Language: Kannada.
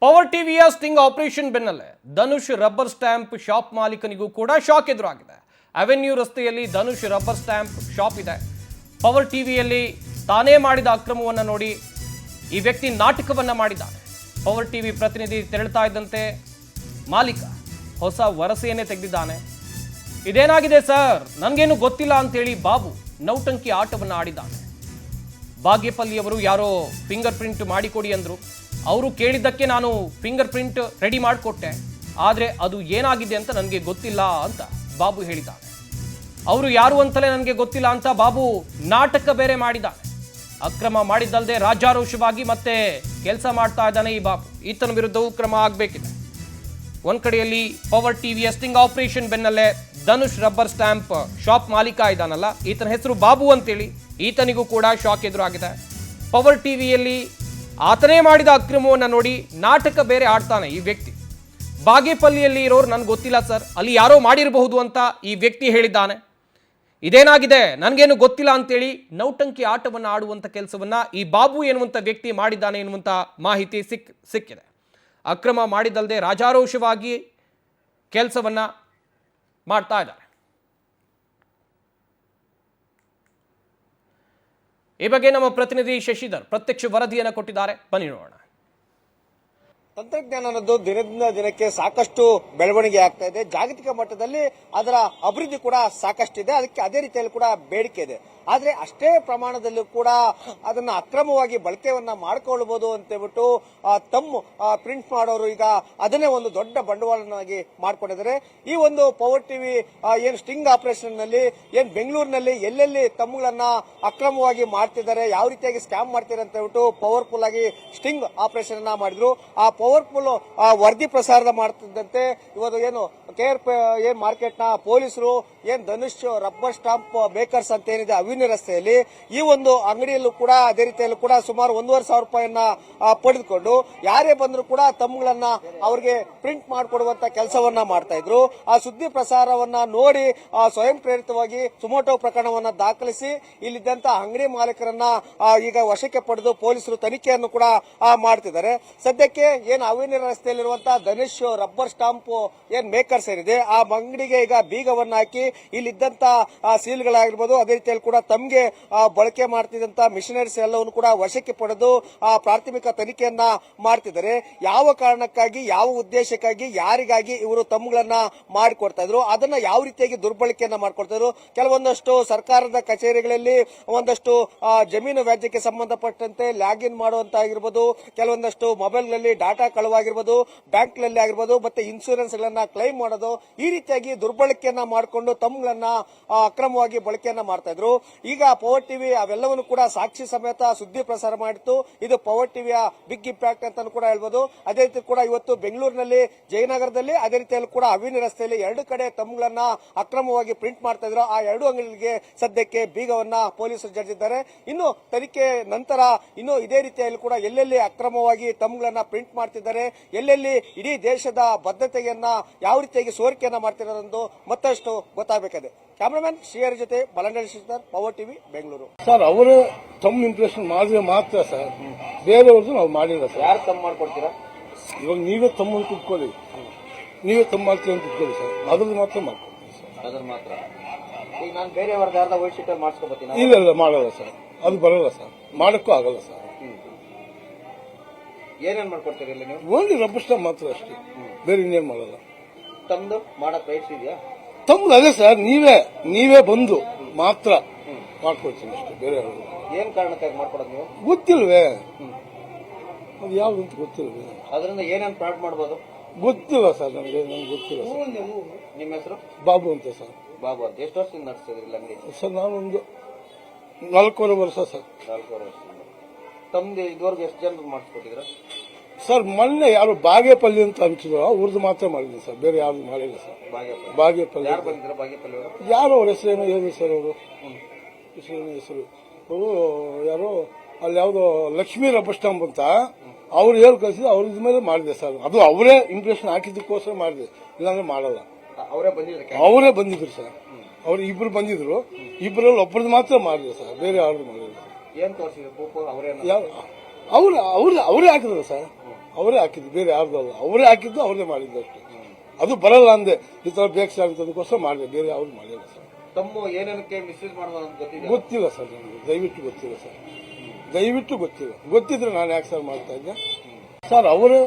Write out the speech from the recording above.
ಪವರ್ ಟಿವಿಯ ಸ್ಟಿಂಗ್ ಆಪರೇಷನ್ ಬೆನ್ನಲ್ಲೇ ಧನುಷ್ ರಬ್ಬರ್ ಸ್ಟ್ಯಾಂಪ್ ಶಾಪ್ ಮಾಲೀಕನಿಗೂ ಕೂಡ ಶಾಕ್ ಎದುರಾಗಿದೆ. ಅವೆನ್ಯೂ ರಸ್ತೆಯಲ್ಲಿ ಧನುಷ್ ರಬ್ಬರ್ ಸ್ಟ್ಯಾಂಪ್ ಶಾಪ್ ಇದೆ. ಪವರ್ ಟಿವಿಯಲ್ಲಿ ತಾನೇ ಮಾಡಿದ ಅಕ್ರಮವನ್ನು ನೋಡಿ ಈ ವ್ಯಕ್ತಿ ನಾಟಕವನ್ನ ಮಾಡಿದ್ದಾನೆ. ಪವರ್ ಟಿವಿ ಪ್ರತಿನಿಧಿ ತೆರಳುತ್ತಾ ಇದ್ದಂತೆ ಮಾಲೀಕ ಹೊಸ ವರಸೆಯನ್ನೇ ತೆಗೆದಿದ್ದಾನೆ. ಇದೇನಾಗಿದೆ ಸರ್, ನನಗೇನು ಗೊತ್ತಿಲ್ಲ ಅಂತೇಳಿ ಬಾಬು ನೌಟಂಕಿ ಆಟವನ್ನು ಆಡಿದ್ದಾನೆ. ಬಾಗೇಪಲ್ಲಿಯವರು ಯಾರೋ ಫಿಂಗರ್ ಪ್ರಿಂಟ್ ಮಾಡಿಕೊಡಿ ಅಂದರು. ಅವರು ಕೇಳಿದ್ದಕ್ಕೆ ನಾನು ಫಿಂಗರ್ ಪ್ರಿಂಟ್ ರೆಡಿ ಮಾಡಿಕೊಟ್ಟೆ, ಆದರೆ ಅದು ಏನಾಗಿದೆ ಅಂತ ನನಗೆ ಗೊತ್ತಿಲ್ಲ ಅಂತ ಬಾಬು ಹೇಳಿದ್ದಾನೆ. ಅವರು ಯಾರು ಅಂತಲೇ ನನಗೆ ಗೊತ್ತಿಲ್ಲ ಅಂತ ಬಾಬು ನಾಟಕ ಬೇರೆ ಮಾಡಿದ್ದಾನೆ. ಅಕ್ರಮ ಮಾಡಿದ್ದಲ್ಲದೆ ರಾಜಾರೋಷವಾಗಿ ಮತ್ತೆ ಕೆಲಸ ಮಾಡ್ತಾ ಇದ್ದಾನೆ ಈ ಬಾಬು. ಈತನ ವಿರುದ್ಧವೂ ಕ್ರಮ ಆಗಬೇಕಿದೆ. ಒಂದ್ ಕಡೆಯಲ್ಲಿ ಪವರ್ ಟಿವಿಯ ಸ್ಟಿಂಗ್ ಆಪರೇಷನ್ ಬೆನ್ನಲ್ಲೇ ಧನುಷ್ ರಬ್ಬರ್ ಸ್ಟ್ಯಾಂಪ್ ಶಾಪ್ ಮಾಲೀಕ ಇದ್ದಾನಲ್ಲ, ಈತನ ಹೆಸರು ಬಾಬು ಅಂತೇಳಿ, ಈತನಿಗೂ ಕೂಡ ಶಾಕ್ ಎದುರಾಗಿದೆ. ಪವರ್ ಟಿವಿಯಲ್ಲಿ ಆತನೇ ಮಾಡಿದ ಅಕ್ರಮವನ್ನು ನೋಡಿ ನಾಟಕ ಬೇರೆ ಆಡ್ತಾನೆ ಈ ವ್ಯಕ್ತಿ. ಬಾಗೇಪಲ್ಲಿಯಲ್ಲಿ ಇರೋರು ನನಗೆ ಗೊತ್ತಿಲ್ಲ ಸರ್, ಅಲ್ಲಿ ಯಾರೋ ಮಾಡಿರಬಹುದು ಅಂತ ಈ ವ್ಯಕ್ತಿ ಹೇಳಿದ್ದಾನೆ. ಇದೇನಾಗಿದೆ ನನಗೇನು ಗೊತ್ತಿಲ್ಲ ಅಂತೇಳಿ ನೌಟಂಕಿ ಆಟವನ್ನು ಆಡುವಂಥ ಕೆಲಸವನ್ನ ಈ ಬಾಬು ಎನ್ನುವಂಥ ವ್ಯಕ್ತಿ ಮಾಡಿದ್ದಾನೆ ಎನ್ನುವಂಥ ಮಾಹಿತಿ ಸಿಕ್ಕಿದೆ. ಅಕ್ರಮ ಮಾಡಿದ್ದಲ್ಲದೆ ರಾಜಾರೋಷವಾಗಿ ಕೆಲಸವನ್ನ ಮಾಡ್ತಾ ಇದ್ದಾರೆ. ಈ ಬಗ್ಗೆ ನಮ್ಮ ಪ್ರತಿನಿಧಿ ಶಶಿಧರ್ ಪ್ರತ್ಯಕ್ಷ ವರದಿಯನ್ನು ಕೊಟ್ಟಿದ್ದಾರೆ, ಬನ್ನಿ ನೋಡೋಣ. ತಂತ್ರಜ್ಞಾನ ಅನ್ನೋದು ದಿನದಿಂದ ದಿನಕ್ಕೆ ಸಾಕಷ್ಟು ಬೆಳವಣಿಗೆ ಆಗ್ತಾ ಇದೆ. ಜಾಗತಿಕ ಮಟ್ಟದಲ್ಲಿ ಅದರ ಅಭಿವೃದ್ಧಿ ಕೂಡ ಸಾಕಷ್ಟಿದೆ. ಅದಕ್ಕೆ ಅದೇ ರೀತಿಯಲ್ಲಿ ಕೂಡ ಬೇಡಿಕೆ ಇದೆ. ಆದ್ರೆ ಅಷ್ಟೇ ಪ್ರಮಾಣದಲ್ಲೂ ಕೂಡ ಅದನ್ನ ಅಕ್ರಮವಾಗಿ ಬಳಕೆಯನ್ನ ಮಾಡ್ಕೊಳ್ಬಹುದು ಅಂತ ಹೇಳ್ಬಿಟ್ಟು ತಮ್ಮ ಪ್ರಿಂಟ್ ಮಾಡೋರು ಈಗ ಅದನ್ನೇ ಒಂದು ದೊಡ್ಡ ಬಂಡವಾಳನಾಗಿ ಮಾಡ್ಕೊಂಡಿದ್ದಾರೆ. ಈ ಒಂದು ಪವರ್ ಟಿವಿ ಏನ್ ಸ್ಟಿಂಗ್ ಆಪರೇಷನ್ ನಲ್ಲಿ ಏನ್ ಬೆಂಗಳೂರಿನಲ್ಲಿ ಎಲ್ಲೆಲ್ಲಿ ತಮ್ಮಗಳನ್ನ ಅಕ್ರಮವಾಗಿ ಮಾಡ್ತಿದ್ದಾರೆ, ಯಾವ ರೀತಿಯಾಗಿ ಸ್ಕ್ಯಾಮ್ ಮಾಡ್ತಾರೆ ಅಂತ ಹೇಳ್ಬಿಟ್ಟು ಪವರ್ಫುಲ್ ಆಗಿ ಸ್ಟಿಂಗ್ ಆಪರೇಷನ್ ಅನ್ನ ಮಾಡಿದ್ರು. ಆ ಪವರ್ಫುಲ್ ವರದಿ ಪ್ರಸಾರದ ಮಾಡ್ತಿದ್ದಂತೆ ಇವತ್ತು ಏನು ಏನ್ ಮಾರ್ಕೆಟ್ ನ ಪೊಲೀಸರು ಏನ್ ಧನುಷ್ ರಬ್ಬರ್ ಸ್ಟಾಂಪ್ ಮೇಕರ್ಸ್ ಅಂತ ಏನಿದೆ ಅವೆನ್ಯೂ ರಸ್ತೆಯಲ್ಲಿ ಈ ಒಂದು ಅಂಗಡಿಯಲ್ಲೂ ಕೂಡ ಅದೇ ರೀತಿಯಲ್ಲೂ ಕೂಡ ಸುಮಾರು 1,500 ರೂಪಾಯಿಯನ್ನ ಪಡೆದುಕೊಂಡು ಯಾರೇ ಬಂದರೂ ಕೂಡ ತಮ್ಮಗಳನ್ನ ಅವರಿಗೆ ಪ್ರಿಂಟ್ ಮಾಡಿಕೊಡುವಂತ ಕೆಲಸವನ್ನ ಮಾಡ್ತಾ ಇದ್ರು. ಆ ಸುದ್ದಿ ಪ್ರಸಾರವನ್ನ ನೋಡಿ ಸ್ವಯಂ ಪ್ರೇರಿತವಾಗಿ ಸುಮೋಟೋ ಪ್ರಕರಣವನ್ನ ದಾಖಲಿಸಿ ಇಲ್ಲಿದ್ದಂತ ಅಂಗಡಿ ಮಾಲೀಕರನ್ನ ಈಗ ವಶಕ್ಕೆ ಪಡೆದು ಪೊಲೀಸರು ತನಿಖೆಯನ್ನು ಕೂಡ ಮಾಡ್ತಿದ್ದಾರೆ. ಸದ್ಯಕ್ಕೆ ಏನ್ ಅವೆನ್ಯೂ ರಸ್ತೆಯಲ್ಲಿರುವಂತಹ ಧನುಷ್ ರಬ್ಬರ್ ಸ್ಟಾಂಪ್ ಏನ್ ಮೇಕರ್ಸ್ ಏನಿದೆ ಆ ಅಂಗಡಿಗೆ ಈಗ ಬೀಗವನ್ನ ಹಾಕಿ ಇಲ್ಲಿದ್ದಂತ ಸೀಲ್ಗಳಾಗಿರ್ಬೋದು ಅದೇ ರೀತಿಯಲ್ಲಿ ಕೂಡ ತಮಗೆ ಬಳಕೆ ಮಾಡ್ತಿದ್ದಂತ ಮಿಷನರೀಸ್ ಎಲ್ಲವನ್ನು ಕೂಡ ವಶಕ್ಕೆ ಪಡೆದು ಪ್ರಾಥಮಿಕ ತನಿಖೆಯನ್ನ ಮಾಡ್ತಿದ್ದಾರೆ. ಯಾವ ಕಾರಣಕ್ಕಾಗಿ, ಯಾವ ಉದ್ದೇಶಕ್ಕಾಗಿ, ಯಾರಿಗಾಗಿ ಇವರು ತಮ್ಮಗಳನ್ನ ಮಾಡಿಕೊಡ್ತಾ ಇದ್ರು, ಅದನ್ನ ಯಾವ ರೀತಿಯಾಗಿ ದುರ್ಬಳಕೆಯನ್ನ ಮಾಡ್ಕೊಡ್ತಾ ಇದ್ರು. ಕೆಲವೊಂದಷ್ಟು ಸರ್ಕಾರದ ಕಚೇರಿಗಳಲ್ಲಿ ಒಂದಷ್ಟು ಜಮೀನು ವ್ಯಾಜ್ಯಕ್ಕೆ ಸಂಬಂಧಪಟ್ಟಂತೆ ಲಾಗಿನ್ ಮಾಡುವಂತ ಆಗಿರ್ಬೋದು, ಕೆಲವೊಂದಷ್ಟು ಮೊಬೈಲ್ಗಳಲ್ಲಿ ಡಾಟಾ ಕಳುವಾಗಿರ್ಬೋದು, ಬ್ಯಾಂಕ್ಗಳಲ್ಲಿ ಆಗಿರ್ಬೋದು, ಮತ್ತೆ ಇನ್ಶೂರೆನ್ಸ್ ಗಳನ್ನ ಕ್ಲೈಮ್ ಮಾಡೋದು, ಈ ರೀತಿಯಾಗಿ ದುರ್ಬಳಕೆಯನ್ನ ಮಾಡಿಕೊಂಡು ತಮ್ಮಗಳನ್ನ ಅಕ್ರಮವಾಗಿ ಬಳಕೆಯನ್ನ ಮಾಡ್ತಾ ಇದ್ರು. ಈಗ ಪವರ್ ಟಿವಿ ಅವೆಲ್ಲವನ್ನು ಕೂಡ ಸಾಕ್ಷಿ ಸಮೇತ ಸುದ್ದಿ ಪ್ರಸಾರ ಮಾಡಿತ್ತು. ಇದು ಪವರ್ ಟಿವಿಯ ಬಿಗ್ ಇಂಪ್ಯಾಕ್ಟ್ ಅಂತ ಕೂಡ ಹೇಳ್ಬೋದು. ಅದೇ ರೀತಿ ಕೂಡ ಇವತ್ತು ಬೆಂಗಳೂರಿನಲ್ಲಿ ಜಯನಗರದಲ್ಲಿ ಅದೇ ರೀತಿಯಲ್ಲಿ ಕೂಡ ಅವೆನ್ಯೂ ರಸ್ತೆಯಲ್ಲಿ 2 ಕಡೆ ತಮ್ಮಗಳನ್ನ ಅಕ್ರಮವಾಗಿ ಪ್ರಿಂಟ್ ಮಾಡ್ತಾ ಇದ್ರು. ಆ 2 ಅಂಗಡಿಗಳಿಗೆ ಸದ್ಯಕ್ಕೆ ಬೀಗವನ್ನ ಪೊಲೀಸರು ಜಡಿದಿದ್ದಾರೆ. ಇನ್ನು ತನಿಖೆ ನಂತರ ಇನ್ನು ಇದೇ ರೀತಿಯಲ್ಲಿ ಕೂಡ ಎಲ್ಲೆಲ್ಲಿ ಅಕ್ರಮವಾಗಿ ತಮ್ಮಗಳನ್ನ ಪ್ರಿಂಟ್ ಮಾಡ್ತಿದ್ದಾರೆ, ಎಲ್ಲೆಲ್ಲಿ ಇಡೀ ದೇಶದ ಬದ್ಧತೆಯನ್ನ ಯಾವ ರೀತಿಯಾಗಿ ಸೋರಿಕೆಯನ್ನ ಮಾಡ್ತಿರೋದು ಮತ್ತಷ್ಟು ಗೊತ್ತಾಗಬೇಕಿದೆ. ಕ್ಯಾಮರಾಮನ್ ಶ್ರೀಹರಿ ಜೊತೆ ಬಲಂಡಲ್ Shashidhar, power TV, Bengaluru. Sir ಅವರು ತಮ್ಮ ಇಂಪ್ರೆಷನ್ ಮಾಡಿದ್ರೆ ಮಾತ್ರ ಸರ್, ಬೇರೆಯವ್ರದ್ದು ನಾವು ಮಾಡಿಲ್ಲ ಸರ್. ಯಾರು ತಮ್ಮ ಮಾಡ್ಕೊಡ್ತೀರಾ? ಇವಾಗ ನೀವೇ ತಮ್ಮನ್ನು ಕುತ್ಕೊಳ್ಳಿ, ನೀವೇ ತಮ್ಮ ಮಾಡ್ತೀವಿ ಅಂತ ಕುತ್ಕೊಳ್ಳಿ ಸರ್, ಅದ್ರದ್ದು ಮಾತ್ರ ಮಾಡ್ಕೊಡ್ತೀವಿ ಸರ್. ಅದ್ರ ಮಾತ್ರ. ಈಗ ನಾನು ಬೇರೆಯವ್ರದ್ದು ಯಾರ್ದ ವೈಟ್ ಶೀಟ್ ಮಾಡಿಸ್ಕೊಬತ್ತೀನಿ. ಇಲ್ಲ ಮಾಡಲ್ಲ ಸರ್, ಅದು ಬರಲ್ಲ ಸರ್, ಮಾಡಕ್ಕೂ ಆಗಲ್ಲ ಸರ್. ಏನೇನ್ ಮಾಡ್ಕೊಡ್ತೀರಿ ಇಲ್ಲಿ ನೀವು? ಓನ್ಲಿ ರಬ್ಬರ್ ಸ್ಟಾಂಪ್ ಮಾತ್ರ ಅಷ್ಟೇ, ಬೇರೆ ಇನ್ನೇನು ಮಾಡಲ್ಲ. ತಮ್ದು ಮಾಡಕ್ ರೈಟ್ಸ್ ಇದೆಯಾ? ತಮ್ಮದು ಅದೇ ಸರ್, ನೀವೇ ಬಂದು ಮಾತ್ರ ಮಾಡ್ಕೊಡ್ತೀನಿ ಅಷ್ಟೇ, ಬೇರೆ ಏನ್ ಕಾರಣಕ್ಕಾಗಿ ಮಾಡ್ಕೊಡೋದು ನೀವು? ಗೊತ್ತಿಲ್ವೇ, ಅದು ಯಾವ್ದು ಅಂತ ಗೊತ್ತಿಲ್ವೇ. ಅದರಿಂದ ಏನೇನ್ ಫ್ರಾಡ್ ಮಾಡ್ಬೋದು ಗೊತ್ತಿಲ್ಲ ಸರ್, ನನಗೆ ಗೊತ್ತಿಲ್ಲ ಸರ್. ನಿಮ್ಮ ಹೆಸರು? ಬಾಬು ಅಂತ ಸರ್. ಬಾಬು ಅಂತ. ಎಷ್ಟು ವರ್ಷದಿಂದ ನಡೆಸ್ತಿದ್ರಿ ಅಂಗಡಿ? ಸರ್ ನಾನೊಂದು 4.5 ವರ್ಷ ಸರ್. 4 ವರ್ಷದಿಂದ. ತಮ್ದು ಇದುವರೆಗೂ ಎಷ್ಟು ಜನ ಮಾಡಿಸ್ಕೊಟ್ಟಿದ್ರ? ಸರ್ ಮೊನ್ನೆ ಯಾರು ಬಾಗೇಪಲ್ಲಿ ಅಂತ ಹಂಚಿದ್ರು, ಅವ್ರದ್ದು ಮಾತ್ರ ಮಾಡಿದ್ದೀನಿ ಸರ್, ಬೇರೆ ಯಾವ್ದು ಮಾಡಿಲ್ಲ ಸರ್. ಬಾಗೇಪಲ್ಲಿ ಯಾರು ಬಂದಿದ್ರ? ಬಾಗೇಪಲ್ಲಿ ಯಾರೋ ಅವ್ರ ಹೆಸರೇನೋ ಹೇಳಿ ಸರ್, ಅವರು ಹೆಸರು ಅವರು ಯಾರೋ ಅಲ್ಲಿ ಯಾವ್ದೋ ಲಕ್ಷ್ಮೀ ರಬ್ಬರ್ ಸ್ಟಾಂಪ್ ಅಂತ ಅವ್ರು ಹೇಳಿ ಕಳಿಸಿದ್ರು, ಅವ್ರ ಇದ್ಮೇಲೆ ಮಾಡಿದೆ ಸರ್. ಅದು ಅವರೇ ಇಂಪ್ರೆಷನ್ ಹಾಕಿದ್ದಕ್ಕೋಸ್ಕರ ಮಾಡಿದೆ, ಇಲ್ಲಾಂದ್ರೆ ಮಾಡಲ್ಲ. ಅವರೇ ಬಂದಿದ್ರು ಸರ್, ಅವ್ರು ಇಬ್ರು ಬಂದಿದ್ರು, ಇಬ್ಬರಲ್ಲಿ ಒಬ್ಬರದ್ದು ಮಾತ್ರ ಮಾಡಿದೆ ಸರ್, ಬೇರೆ ಯಾವ್ದು ಮಾಡಿಲ್ಲ. ಏನ್ ತೋರಿಸಿದ್ರು? ಅವರೇ ಹಾಕಿದ್ರು ಸರ್. ಅವರೇ ಹಾಕಿದ್ದು, ಬೇರೆ ಯಾರ್ದು ಅಲ್ಲ. ಅವರೇ ಹಾಕಿದ್ದು, ಅವರೇ ಮಾಡಿದ್ದು ಅಷ್ಟೇ. ಅದು ಬರಲ್ಲ ಅಂದೆ, ಈ ತರ ಬೇಕು ಸರ್ ಅಂತದಕ್ಕೋಸ್ಕರ ಮಾಡಿದೆ, ಬೇರೆ ಯಾವ್ದು ಮಾಡಿಲ್ಲ ಸರ್. ತಮ್ಮ ಏನೇನಕ್ಕೆ ಮಿಸ್ಯೂಸ್ ಮಾಡೋದು ಗೊತ್ತಿದೆ? ಗೊತ್ತಿಲ್ಲ ಸರ್, ನನಗೆ ದಯವಿಟ್ಟು ಗೊತ್ತಿಲ್ಲ ಸರ್, ದಯವಿಟ್ಟು ಗೊತ್ತಿಲ್ಲ. ಗೊತ್ತಿದ್ರೆ ನಾನು ಯಾಕೆ ಸರ್ ಮಾಡ್ತಾ ಇದ್ದೆ ಸರ್. ಅವರೇ